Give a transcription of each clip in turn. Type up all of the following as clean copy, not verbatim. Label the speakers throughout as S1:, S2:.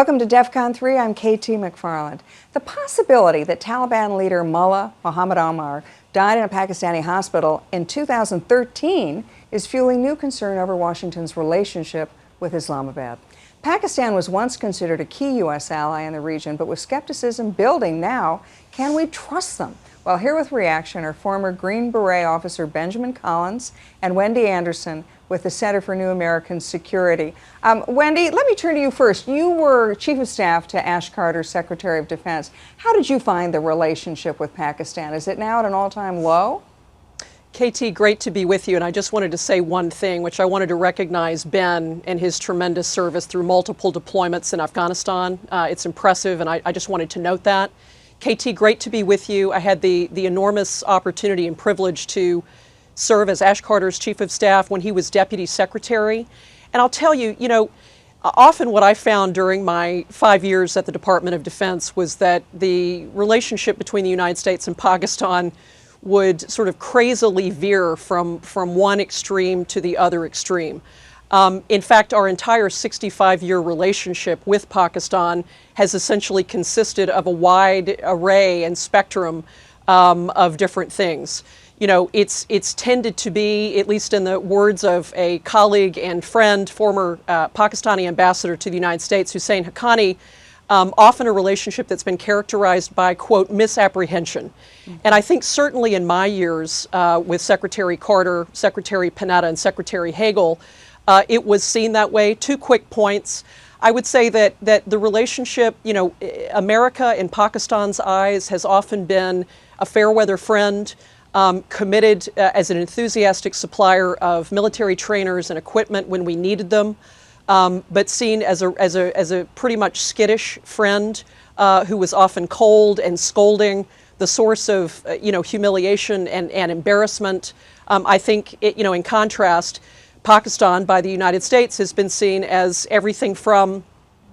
S1: Welcome to DEFCON 3. I'm KT McFarland. The possibility that Taliban leader Mullah Muhammad Omar died in a Pakistani hospital in 2013 is fueling new concern over Washington's relationship with Islamabad. Pakistan was once considered a key U.S. ally in the region, but with skepticism building now, can we trust them? Well, here with reaction are former Green Beret officer Benjamin Collins and Wendy Anderson with the Center for New American Security. Wendy, let me turn to you first. You were Chief of Staff to Ash Carter's Secretary of Defense. How did you find the relationship with Pakistan? Is it now at an all-time low?
S2: KT, great to be with you, and I just wanted to say one thing, which I wanted to recognize Ben and his tremendous service through multiple deployments in Afghanistan. It's impressive, and I just wanted to note that. KT, great to be with you. I had the enormous opportunity and privilege to serve as Ash Carter's Chief of Staff when he was Deputy Secretary. And I'll tell you, often what I found during my 5 years at the Department of Defense was that the relationship between the United States and Pakistan would sort of crazily veer from one extreme to the other extreme. In fact, our entire 65-year relationship with Pakistan has essentially consisted of a wide array and spectrum of different things. It's tended to be, at least in the words of a colleague and friend, former Pakistani ambassador to the United States, Hussein Haqqani, often a relationship that's been characterized by, quote, misapprehension. And I think certainly in my years with Secretary Carter, Secretary Panetta, and Secretary Hagel, it was seen that way. 2 quick points. I would say that the relationship, America in Pakistan's eyes has often been a fair weather friend, committed as an enthusiastic supplier of military trainers and equipment when we needed them, but seen as a pretty much skittish friend who was often cold and scolding, the source of humiliation and embarrassment. I think in contrast, Pakistan by the United States has been seen as everything from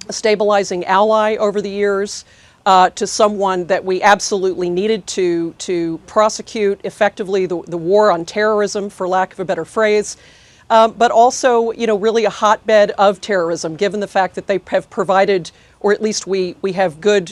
S2: a stabilizing ally over the years to someone that we absolutely needed to prosecute effectively the war on terrorism, for lack of a better phrase, but also really a hotbed of terrorism, given the fact that they have provided, or at least we have good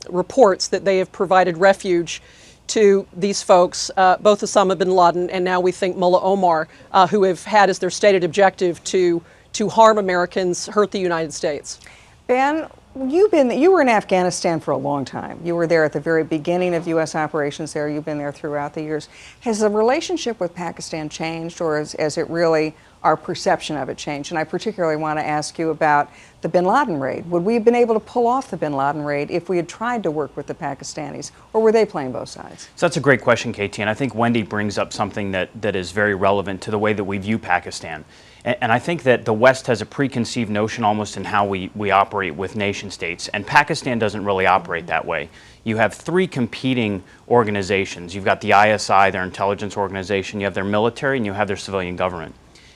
S2: reports that they have provided refuge to these folks, both Osama bin Laden and now we think Mullah Omar, who have had as their stated objective to harm Americans, hurt the United States.
S1: Ben, you were in Afghanistan for a long time. You were there at the very beginning of U.S. operations there. You've been there throughout the years. Has the relationship with Pakistan changed, or has it really, our perception of it changed? And I particularly want to ask you about the bin Laden raid. Would we have been able to pull off the bin Laden raid if we had tried to work with the Pakistanis, or were they playing both sides?
S3: So that's a great question, KT, and I think Wendy brings up something that is very relevant to the way that we view Pakistan. And I think that the West has a preconceived notion almost in how we operate with nation states, and Pakistan doesn't really operate that way. You have 3 competing organizations. You've got the ISI, their intelligence organization, you have their military, and you have their civilian government.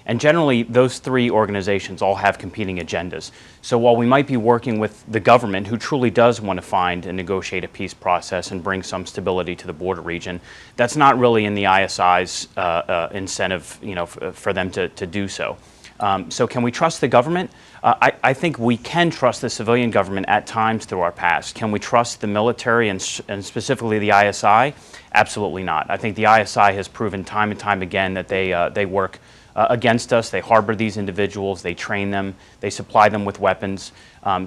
S3: And generally, those 3 organizations all have competing agendas. So while we might be working with the government, who truly does want to find and negotiate a peace process and bring some stability to the border region, that's not really in the ISI's incentive, for them to do so. So can we trust the government? I think we can trust the civilian government at times through our past. Can we trust the military and specifically the ISI? Absolutely not. I think the ISI has proven time and time again that they work against us. They harbor these individuals, they train them, they supply them with weapons.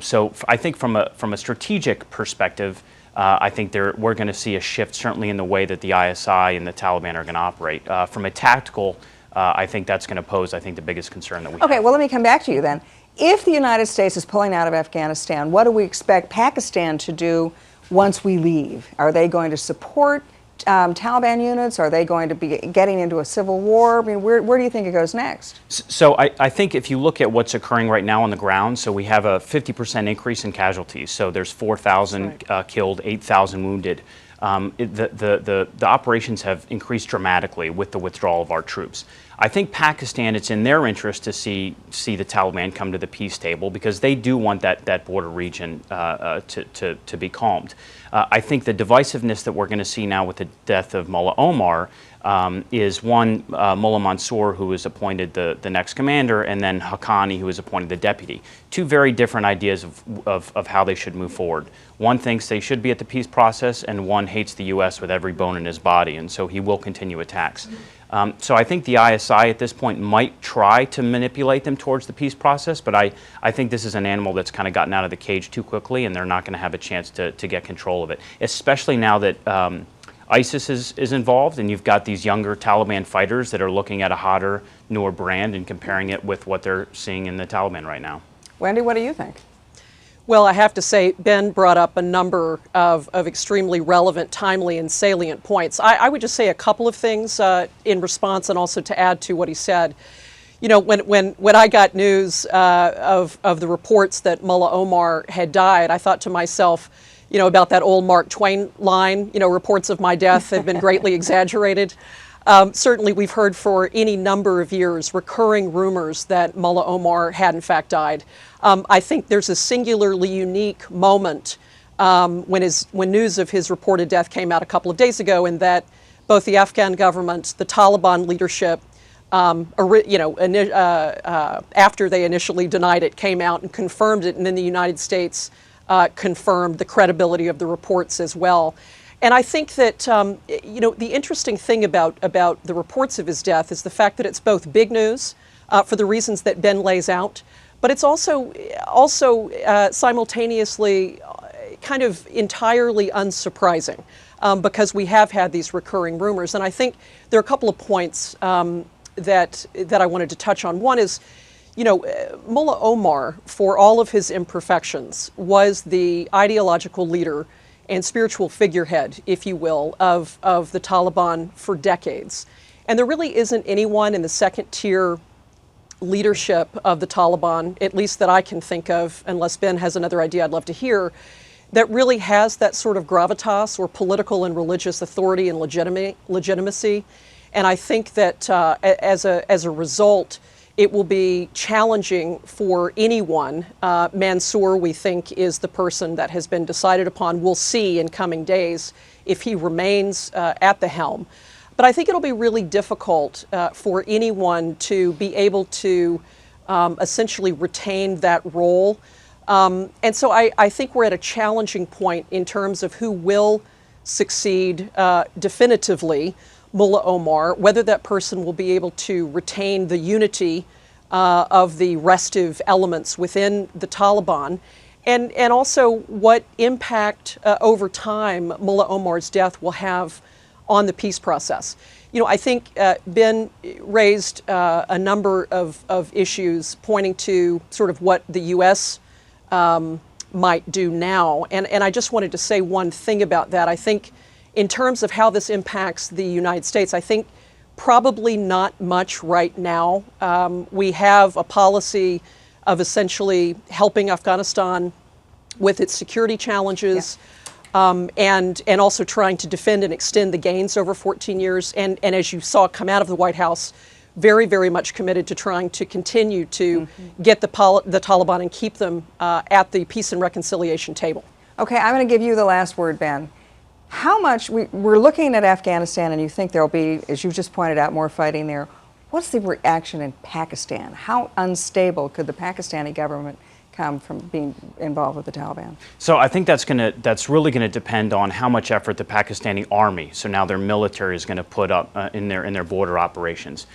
S3: So I think from a strategic perspective, I think we're going to see a shift certainly in the way that the ISI and the Taliban are going to operate. From a tactical, I think that's going to pose, the biggest concern that we have.
S1: Okay, well, let me come back to you then. If the United States is pulling out of Afghanistan, what do we expect Pakistan to do once we leave? Are they going to support Taliban units? Are they going to be getting into a civil war? I mean, where do you think it goes next?
S3: So I think if you look at what's occurring right now on the ground, so we have a 50% increase in casualties. So there's 4,000 killed, 8,000 wounded. The operations have increased dramatically with the withdrawal of our troops. I think Pakistan, it's in their interest to see the Taliban come to the peace table because they do want that border region to be calmed. I think the divisiveness that we're going to see now with the death of Mullah Omar is one, Mullah Mansour, who was appointed the next commander, and then Haqqani, who was appointed the deputy. Two very different ideas of how they should move forward. One thinks they should be at the peace process, and one hates the U.S. with every bone in his body, and so he will continue attacks. So I think the ISI at this point might try to manipulate them towards the peace process, but I think this is an animal that's kind of gotten out of the cage too quickly, and they're not going to have a chance to get control of it, especially now that ISIS is involved, and you've got these younger Taliban fighters that are looking at a hotter, newer brand and comparing it with what they're seeing in the Taliban right now.
S1: Wendy, what do you think?
S2: Well, I have to say, Ben brought up a number of extremely relevant, timely, and salient points. I would just say a couple of things in response and also to add to what he said. You know, when I got news of the reports that Mullah Omar had died, I thought to myself, you know, about that old Mark Twain line, you know, reports of my death have been greatly exaggerated. Certainly, we've heard for any number of years recurring rumors that Mullah Omar had in fact died. I think there's a singularly unique moment when news of his reported death came out a couple of days ago, in that both the Afghan government, the Taliban leadership, after they initially denied it, came out and confirmed it, and then the United States confirmed the credibility of the reports as well. And I think that, you know, the interesting thing about the reports of his death is the fact that it's both big news for the reasons that Ben lays out, but it's also simultaneously kind of entirely unsurprising because we have had these recurring rumors. And I think there are a couple of points that I wanted to touch on. One is, you know, Mullah Omar, for all of his imperfections, was the ideological leader and spiritual figurehead, if you will, of the Taliban for decades. And there really isn't anyone in the second tier leadership of the Taliban, at least that I can think of, unless Ben has another idea I'd love to hear, that really has that sort of gravitas or political and religious authority and legitimacy. And I think that as a result, it will be challenging for anyone. Mansour, we think, is the person that has been decided upon. We'll see in coming days if he remains at the helm. But I think it'll be really difficult for anyone to be able to essentially retain that role. And so I think we're at a challenging point in terms of who will succeed definitively Mullah Omar, whether that person will be able to retain the unity of the restive elements within the Taliban, and also what impact over time Mullah Omar's death will have on the peace process. You know, I think Ben raised a number of issues pointing to sort of what the U.S. Might do now, and I just wanted to say one thing about that. I think in terms of how this impacts the United States, I think probably not much right now. We have a policy of essentially helping Afghanistan with its security challenges, and also trying to defend and extend the gains over 14 years. And as you saw come out of the White House, very, very much committed to trying to continue to get the Taliban and keep them at the peace and reconciliation table.
S1: Okay, I'm going to give you the last word, Ben. How much, we're looking at Afghanistan, and you think there'll be, as you just pointed out, more fighting there. What's the reaction in Pakistan? How unstable could the Pakistani government come from being involved with the Taliban?
S3: So I think that's really going to depend on how much effort the Pakistani army, so now their military, is going to put up in their border operations.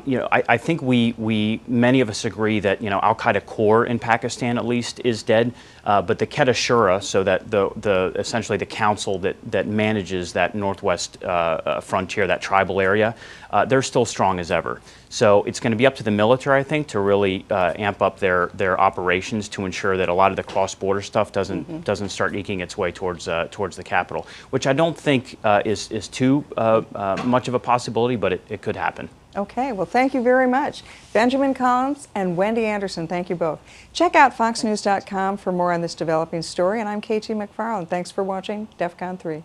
S3: You know, I think many of us agree that, you know, Al Qaeda core in Pakistan at least is dead, but the Quetta Shura, so that essentially the council that manages that northwest frontier, that tribal area, they're still strong as ever. So it's going to be up to the military, I think, to really amp up their operations to ensure that a lot of the cross-border stuff doesn't start eking its way towards the capital, which I don't think is too much of a possibility, but it could happen.
S1: Okay, well, thank you very much. Benjamin Collins and Wendy Anderson, thank you both. Check out foxnews.com for more on this developing story, and I'm KT McFarland. Thanks for watching DEF CON 3.